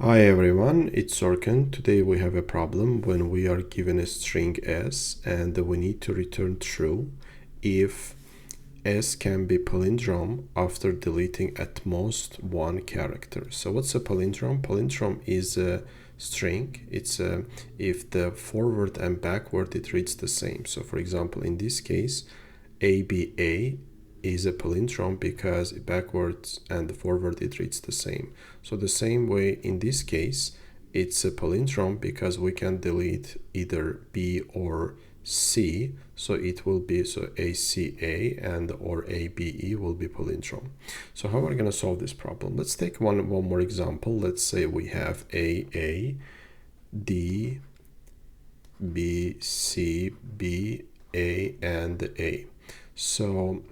Hi everyone, it's Sorkin. Today we have a problem when we are given a string s and we need to return true if s can be palindrome after deleting at most one character. So what's a palindrome? Palindrome is a string. It's if the forward and backward it reads the same. So for example, in this case, ABA is a palindrome because backwards and forward it reads the same. So the same way in this case, it's a palindrome because we can delete either B or C. So it will be ACA and or ABE will be palindrome. So how are we going to solve this problem? Let's take one more example. Let's say we have AA, D, B, C, B, A, and A. So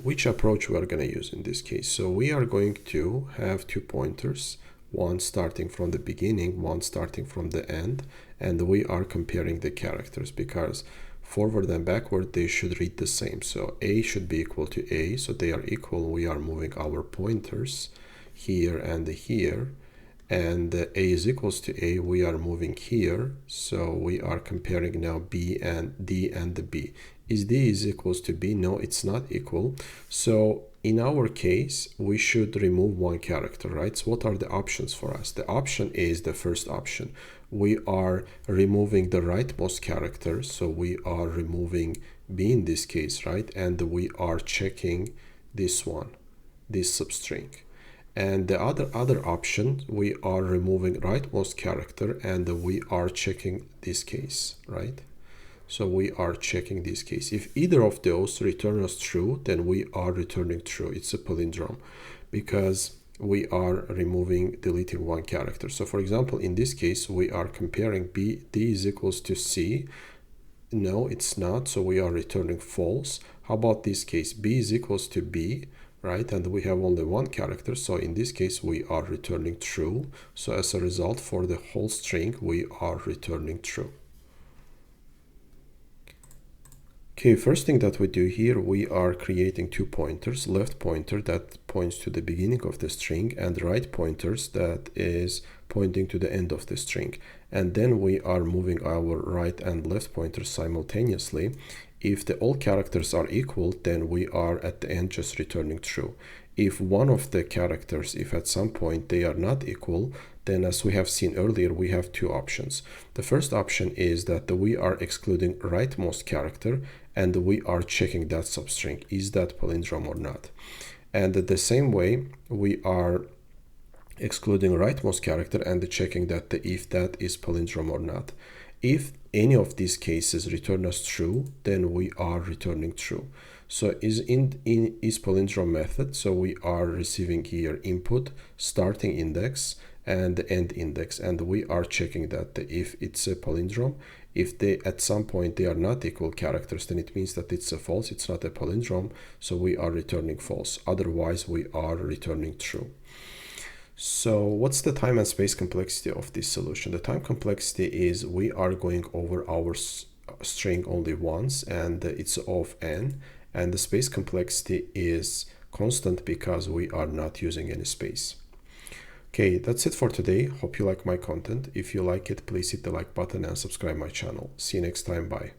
which approach we are going to use in this case? So we are going to have two pointers, one starting from the beginning, one starting from the end, and we are comparing the characters because forward and backward they should read the same. So A should be equal to A, so they are equal. We are moving our pointers here and here, and A is equals to A, we are moving here, so we are comparing now B and D and the B. Is D is equals to B? No, it's not equal. So in our case, we should remove one character, right? So what are the options for us? The option is the first option. We are removing the rightmost character, so we are removing B in this case, right? And we are checking this one, this substring. And the other option, we are removing rightmost character and we are checking this case, right? So we are checking this case. If either of those return us true, then we are returning true. It's a palindrome because we are deleting one character. So for example, in this case, we are comparing D is equals to C. No, it's not. So we are returning false. How about this case? B is equals to B, right? And we have only one character. So in this case, we are returning true. So as a result, for the whole string, we are returning true. Okay, first thing that we do here, we are creating two pointers, left pointer that points to the beginning of the string and right pointers that is pointing to the end of the string. And then we are moving our right and left pointers simultaneously. If all characters are equal, then we are at the end just returning true. If one of the characters, if at some point they are not equal, then as we have seen earlier, we have two options. The first option is that we are excluding rightmost character and we are checking that substring. Is that palindrome or not? And the same way, we are excluding rightmost character and checking that if that is palindrome or not. If any of these cases return us true, then we are returning true. So is palindrome method. So we are receiving here input, starting index, and end index, and we are checking that if it's a palindrome. If they at some point they are not equal characters, then it means that it's a false, it's not a palindrome, so we are returning false. Otherwise, we are returning true. So what's the time and space complexity of this solution? The time complexity is we are going over our string only once, and it's of n, and the space complexity is constant because we are not using any space. Okay, that's it for today. Hope you like my content. If you like it, please hit the like button and subscribe my channel. See you next time. Bye.